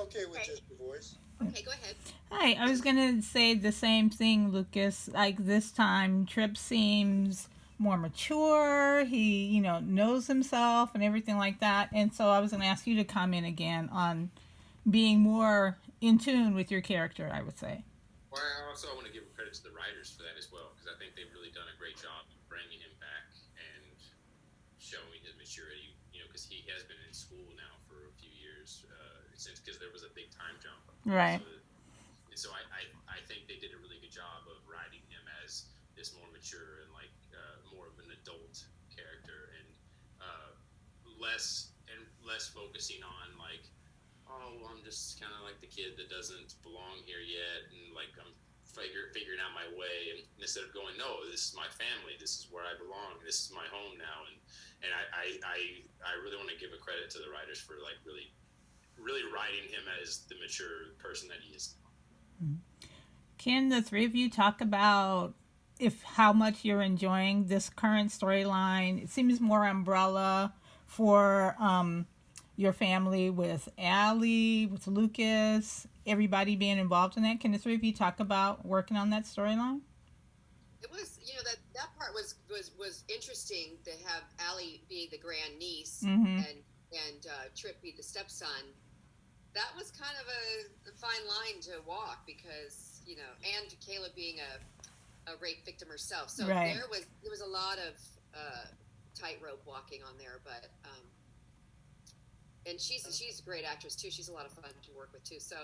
okay with Okay. just your voice. Okay, go ahead. Hi, I was gonna say the same thing, Lucas. Like this time, Trip seems more mature. He, knows himself and everything like that. And so I was gonna ask you to comment again on being more in tune with your character, I would say. Well, I also want to give credit to the writers for that as well, because I think they've really done a great job of bringing him back and showing his maturity. Because he has been in school now for a few years since, because there was a big time jump. Right. So I think they did a really good job of writing him as this more mature and like more of an adult character, and less focusing on like, oh, well, I'm just kind of like the kid that doesn't belong here yet, and like I'm figuring out my way. And instead of going, no, this is my family, this is where I belong, this is my home now, and I really want to give a credit to the writers for like really writing him as the mature person that he is. Can the three of you talk about if how much you're enjoying this current storyline? It seems more umbrella for your family with Allie, with Lucas, everybody being involved in that. Can the three of you talk about working on that storyline? It was, that part was interesting to have Allie be the grand niece Mm-hmm. and Trip be the stepson. That was kind of a fine line to walk because and Kayla being a rape victim herself, so Right. there was a lot of tightrope walking on there, but and she's a great actress too. She's a lot of fun to work with too. So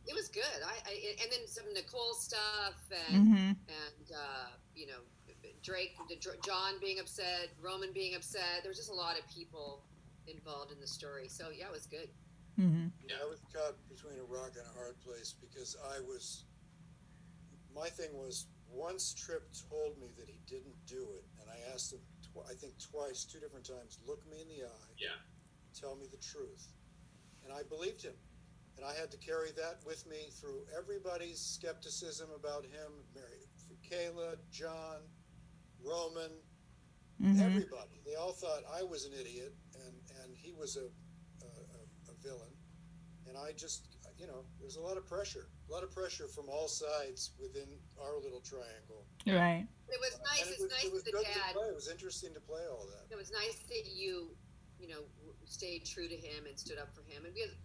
it was good. And then some Nicole stuff and Mm-hmm. Drake, John being upset, Roman being upset. There was just a lot of people involved in the story. So yeah, it was good. Mm-hmm. I was caught between a rock and a hard place because my thing was, once Tripp told me that he didn't do it, and I asked him, I think twice, two different times, look me in the eye, Yeah. tell me the truth. And I believed him. And I had to carry that with me through everybody's skepticism about him, Kayla, John, Roman, Mm-hmm. everybody. They all thought I was an idiot and he was a villain. And I just, there's a lot of pressure from all sides within our little triangle. Right. It was nice. It's nice it was that good Dad. to play. It was interesting to play all that. It was nice that you stayed true to him and stood up for him. And because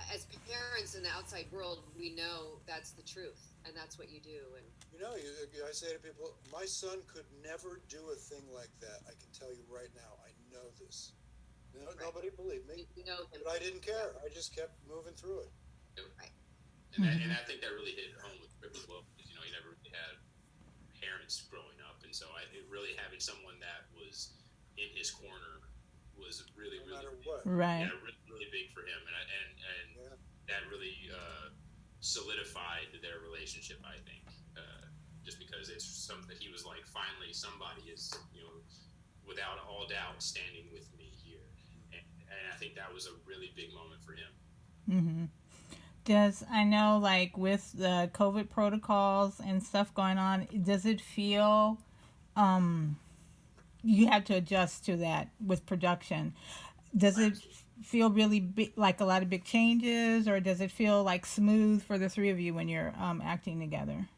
as parents in the outside world, we know that's the truth, and that's what you do. And I say to people, my son could never do a thing like that. I can tell you right now. I know this. Right. Nobody believed me, you know him. but I didn't care. I just kept moving through it. Right. And I think that really hit home with Rip as well, because he never really had parents growing up, and so really having someone that was in his corner was really No matter big. what. Right. Yeah, really big for him, and that really solidified their relationship. I think just because it's something he was like, finally somebody is without all doubt standing with me here, and I think that was a really big moment for him. Mm-hmm. I know, like, with the COVID protocols and stuff going on, does it feel you have to adjust to that with production? Does it feel really big, like a lot of big changes, or does it feel like smooth for the three of you when you're acting together?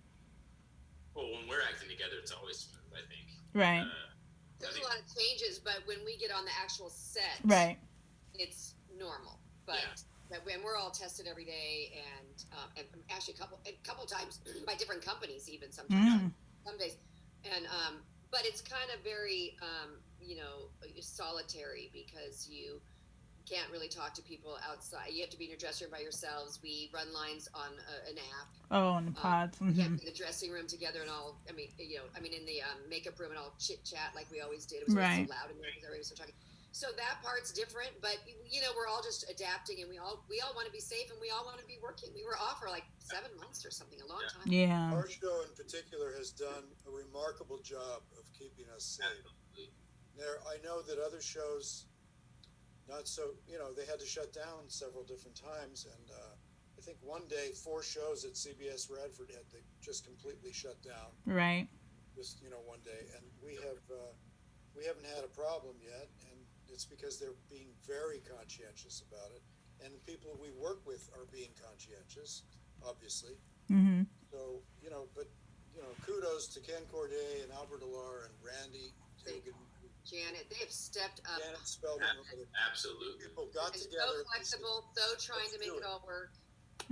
Well, when we're acting together, it's always smooth, I think. Right. There's a lot of changes, but when we get on the actual set, Right. it's normal. But when we're all tested every day, and actually a couple times by different companies, even sometimes, some days, and but it's kind of very solitary because you can't really talk to people outside. You have to be in your dressing room by yourselves. We run lines on an app. Oh, and the pods. We have to be in the dressing room together and all. In the makeup room and all chit chat like we always did. It was always so loud in there because everybody was so talking. So that part's different, but we're all just adapting, and we all want to be safe, and we all want to be working. We were off for like 7 months or something, a long time. Yeah. Our show in particular has done a remarkable job of keeping us safe. I know that other shows, not so, they had to shut down several different times, and I think one day 4 shows at CBS Radford had to just completely shut down. Right. Just one day, and we haven't had a problem yet, and it's because they're being very conscientious about it, and the people we work with are being matches, obviously. Mm-hmm. So, but, kudos to Ken Corday and Albert Alar and Randy Dugan. Janet, they have stepped up. Janet Spelman. Absolutely. People got and together. So flexible, so trying to make it all work.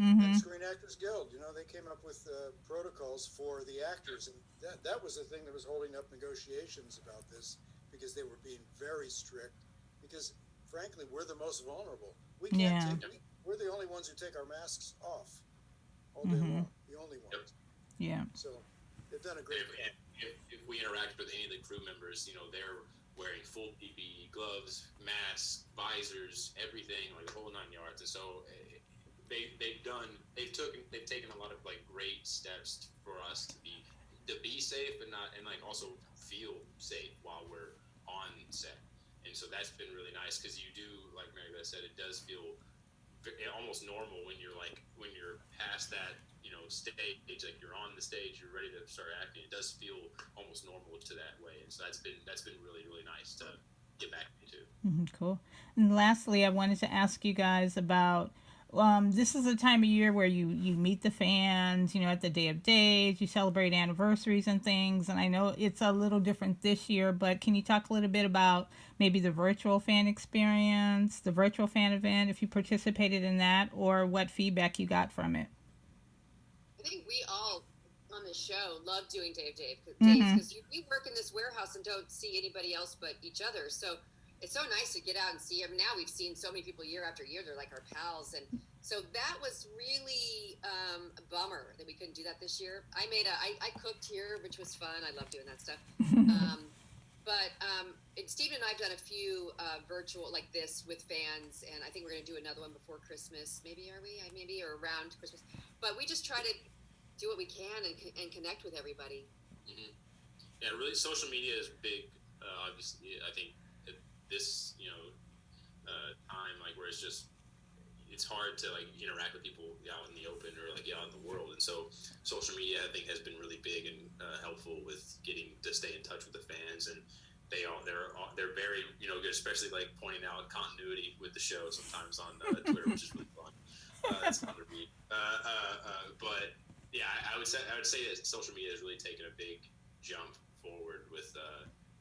And Screen Actors Guild, they came up with protocols for the actors, and that was the thing that was holding up negotiations about this, because they were being very strict. Because frankly, we're the most vulnerable. We can't we're the only ones who take our masks off all day long. The only ones. Yeah. So they've done a great job. If we interact with any of the crew members, they're wearing full PPE, gloves, masks, visors, everything, like the whole 9 yards. And so they've taken a lot of like great steps for us to be safe and also feel safe while we're on set. And so that's been really nice, because you do, like Mary Beth said, it does feel almost normal when you're past that stage, like you're on the stage, you're ready to start acting. It does feel almost normal to that way, and so that's been really, really nice to get back into. Cool. And lastly, I wanted to ask you guys about this is a time of year where you meet the fans, at the Day of Days, you celebrate anniversaries and things, and I know it's a little different this year, but can you talk a little bit about maybe the virtual fan experience, the virtual fan event, if you participated in that, or what feedback you got from it? I think we all on the show love doing Day of Days, because we work in this warehouse and don't see anybody else but each other. So it's so nice to get out and see them. Now we've seen so many people year after year. They're like our pals. And so that was really a bummer that we couldn't do that this year. I cooked here, which was fun. I love doing that stuff. And Stephen and I have done a few virtual like this with fans, and I think we're going to do another one before Christmas. Maybe or around Christmas. But we just try to do what we can and connect with everybody. Mm-hmm. Yeah, really, social media is big. Obviously, I think at this time, like where it's hard to like interact with people out in the open or like out in the world, and so social media I think has been really big and helpful with getting to stay in touch with the fans, and they're very good, especially like pointing out continuity with the show sometimes on Twitter, which is really fun. That's fun to read. But yeah, I would say that social media has really taken a big jump forward with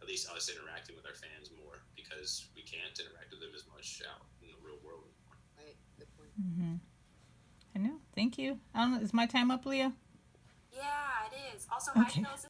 at least us interacting with our fans more, because we can't interact with them as much out in the real world anymore. Right, good point. I know. Thank you. Is my time up, Leah? Yeah, it is. Also, hi, Phyllis.